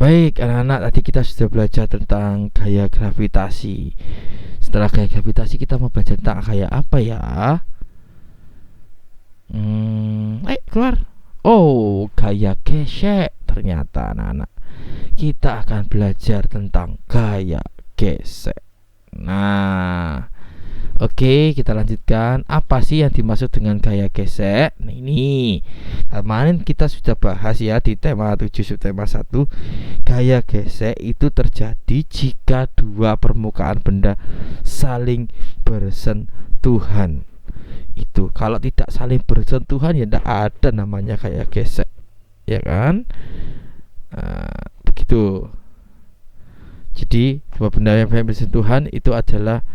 Baik anak-anak, tadi kita sudah belajar tentang gaya gravitasi. Setelah gaya gravitasi kita mau belajar tentang gaya apa ya? Keluar. Oh, gaya gesek. Ternyata anak-anak, kita akan belajar tentang gaya gesek. Nah, oke, kita lanjutkan. Apa sih yang dimaksud dengan gaya gesek? Nah, ini kemarin kita sudah bahas ya di tema 7 subtema 1. Gaya gesek itu terjadi jika dua permukaan benda saling bersentuhan. Itu kalau tidak saling bersentuhan ya tidak ada namanya gaya gesek, ya kan? Begitu. Jadi dua benda yang bersentuhan itu adalah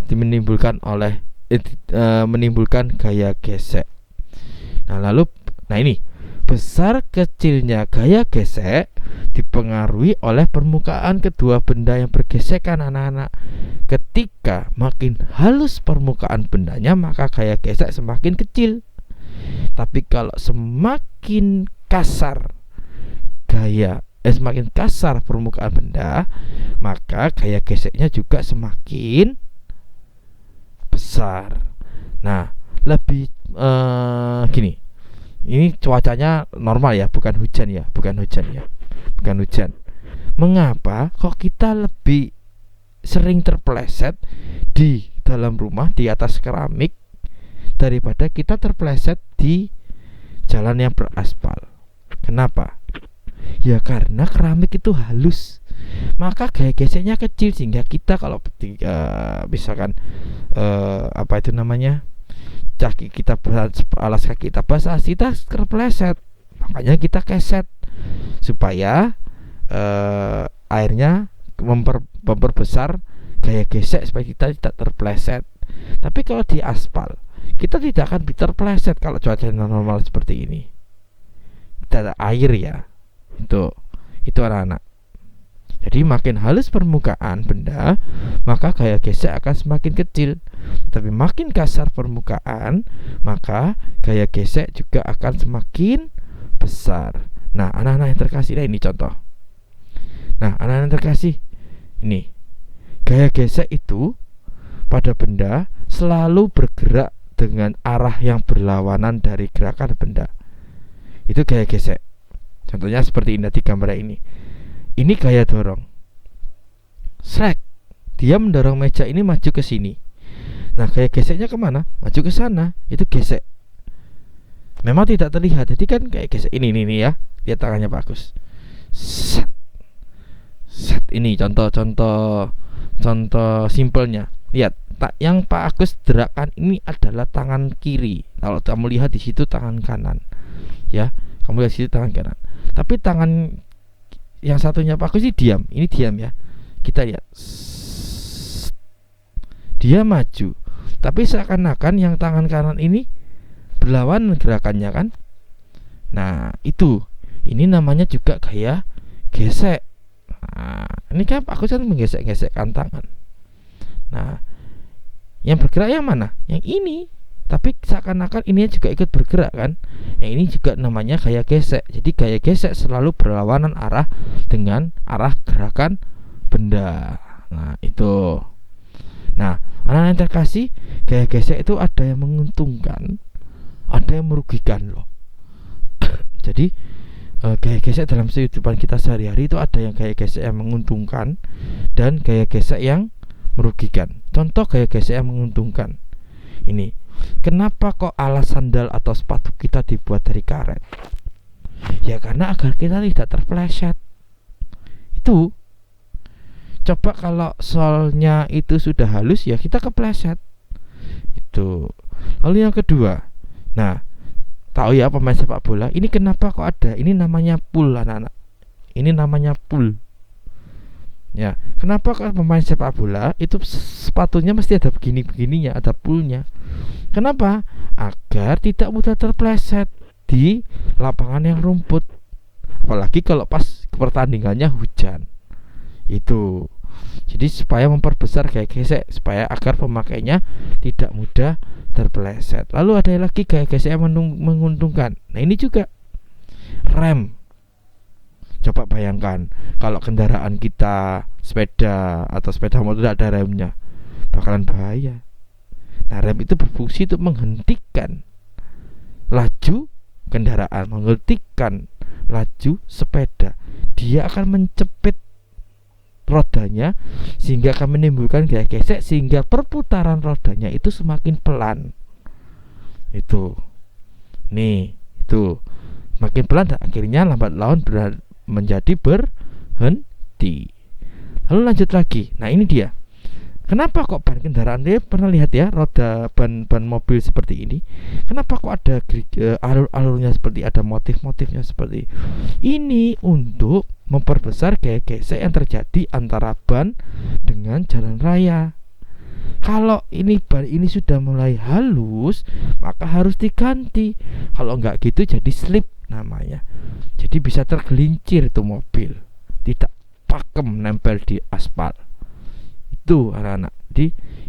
menimbulkan gaya gesek. Nah ini besar kecilnya gaya gesek dipengaruhi oleh permukaan kedua benda yang bergesekan anak-anak. Ketika makin halus permukaan bendanya, maka gaya gesek semakin kecil. Tapi kalau semakin kasar permukaan benda, maka gaya geseknya juga semakin besar. Nah, lebih gini. Ini cuacanya normal ya, bukan hujan. Mengapa kok kita lebih sering terpeleset di dalam rumah di atas keramik daripada kita terpeleset di jalan yang beraspal? Kenapa? Ya karena keramik itu halus, maka gaya geseknya kecil, sehingga kita kalau misalkan alas kaki kita basah, kita terpeleset, makanya kita keset supaya airnya memperbesar gaya gesek supaya kita tidak terpeleset. Tapi kalau di aspal kita tidak akan terpeleset kalau cuaca normal seperti ini. Tidak ada air ya. Itu anak-anak. Jadi makin halus permukaan benda, maka gaya gesek akan semakin kecil. Tapi makin kasar permukaan, maka gaya gesek juga akan semakin besar. Nah, anak-anak yang terkasih, ini contoh. Nah, anak-anak yang terkasih, ini gaya gesek itu pada benda selalu bergerak dengan arah yang berlawanan dari gerakan benda. Itu gaya gesek. Contohnya seperti ini di gambar ini. Ini gaya dorong. Shrek, dia mendorong meja ini maju ke sini. Nah, gaya geseknya kemana? Maju ke sana. Itu gesek. Memang tidak terlihat. Jadi kan kayak gesek ini ya. Lihat tangannya Pak Agus. Set. Ini contoh simpelnya. Lihat, yang Pak Agus gerakan ini adalah tangan kiri. Kalau kamu lihat di situ tangan kanan. Ya, kamu lihat di situ tangan kanan. Tapi tangan yang satunya Pak Agus ini diam. Ini diam ya. Kita lihat. Dia maju. Tapi seakan-akan yang tangan kanan ini berlawan gerakannya kan. Nah, itu. Ini namanya juga gaya gesek. Nah, ini kan Pak Agus kan menggesek-gesekkan tangan. Nah, yang bergerak yang mana? Yang ini. Tapi seakan-akan ini juga ikut bergerak kan. Yang ini juga namanya gaya gesek. Jadi gaya gesek selalu berlawanan arah dengan arah gerakan benda. Nah, itu. Nah, anak yang terkasih, gaya gesek itu ada yang menguntungkan, ada yang merugikan loh. Jadi gaya gesek dalam kehidupan kita sehari-hari itu ada yang gaya gesek yang menguntungkan dan gaya gesek yang merugikan. Contoh gaya gesek yang menguntungkan. Ini, kenapa kok alas sandal atau sepatu kita dibuat dari karet? Ya karena agar kita tidak terpeleset. Itu. Coba kalau solnya itu sudah halus, ya kita kepleset. Itu. Lalu yang kedua, nah, tahu ya pemain sepak bola, ini kenapa kok ada? Ini namanya pool anak-anak. Ini namanya pool. Ya, kenapa kok pemain sepak bola itu sepatunya mesti ada begininya, ada poolnya? Kenapa? Agar tidak mudah terpleset di lapangan yang rumput. Apalagi kalau pas pertandingannya hujan. Itu. Jadi supaya memperbesar gaya gesek, supaya agar pemakainya tidak mudah terpeleset. Lalu ada lagi gaya gesek yang menguntungkan. Nah, ini juga rem. Coba bayangkan kalau kendaraan kita sepeda atau sepeda motor tidak ada remnya, bakalan bahaya. Nah, rem itu berfungsi untuk menghentikan laju kendaraan, menghentikan laju sepeda. Dia akan mencepit rodanya sehingga akan menimbulkan gaya gesek, sehingga perputaran rodanya itu semakin pelan. Itu nih, itu makin pelan dan akhirnya lambat laun menjadi berhenti. Lalu lanjut lagi. Nah, ini dia. Kenapa kok ban kendaraan dia pernah lihat ya roda ban mobil seperti ini? Kenapa kok ada alur-alurnya seperti ada motif-motifnya seperti ini? Untuk memperbesar gaya gesek yang terjadi antara ban dengan jalan raya. Kalau ini ban ini sudah mulai halus, maka harus diganti. Kalau enggak gitu jadi slip namanya. Jadi bisa tergelincir itu mobil, tidak pakem nempel di aspal. Itu anak-anak. Jadi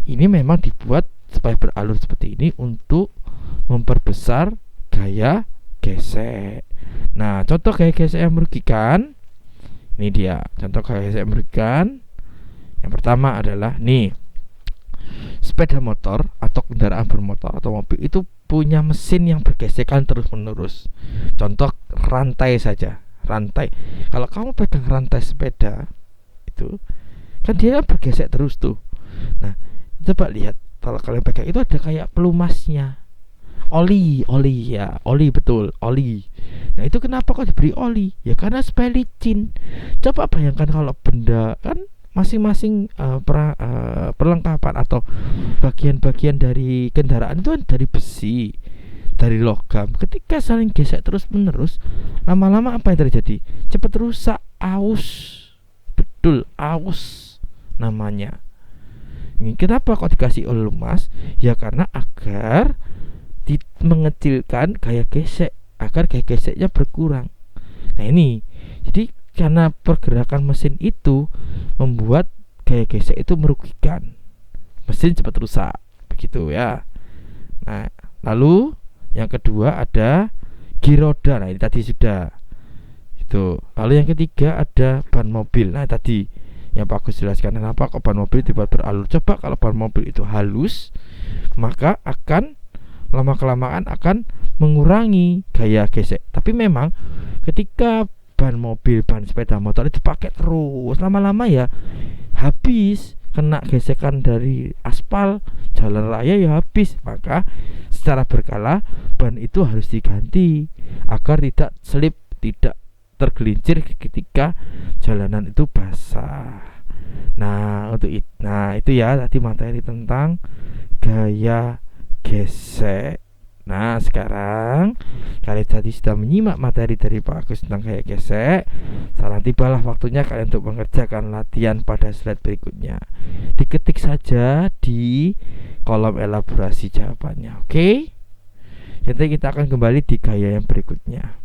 ini memang dibuat supaya beralur seperti ini untuk memperbesar gaya gesek. Nah, contoh gaya gesek yang merugikan, ini dia contoh gaya gesek yang merugikan. Yang pertama adalah nih, sepeda motor atau kendaraan bermotor atau mobil itu punya mesin yang bergesekan terus menerus. Contoh rantai saja, rantai. Kalau kamu pegang rantai sepeda itu kan dia bergesek terus tuh. Nah, coba lihat, kalau kalian pegang itu ada kayak pelumasnya, oli betul, oli. Nah, itu kenapa kok diberi oli? Ya karena supaya licin. Coba bayangkan kalau benda kan masing-masing perlengkapan atau bagian-bagian dari kendaraan itu kan dari besi, dari logam. Ketika saling gesek terus menerus, lama-lama apa yang terjadi? Cepat rusak, aus. Betul, aus namanya. Ini kenapa kok dikasih oli lumas? Ya karena agar mengecilkan gaya gesek, agar gaya geseknya berkurang. Nah, ini jadi karena pergerakan mesin itu membuat gaya gesek itu merugikan, mesin cepat rusak, begitu ya. Nah, lalu yang kedua ada giroda. Nah, ini tadi sudah itu. Lalu yang ketiga ada ban mobil. Nah, tadi yang Pak Agus jelaskan kenapa kok ban mobil dibuat beralur. Coba kalau ban mobil itu halus, maka akan lama kelamaan akan mengurangi gaya gesek. Tapi memang ketika ban mobil, ban sepeda motor itu pakai terus, lama-lama ya habis, kena gesekan dari aspal jalan raya ya habis. Maka secara berkala ban itu harus diganti agar tidak slip, tidak tergelincir ketika jalanan itu basah. Nah, itu ya tadi materi tentang gaya gesek. Nah, sekarang kalian tadi sudah menyimak materi dari Pak Agus tentang gaya gesek. Sekarang tibalah waktunya kalian untuk mengerjakan latihan pada slide berikutnya. Diketik saja di kolom elaborasi jawabannya. Oke? Nanti kita akan kembali di gaya yang berikutnya.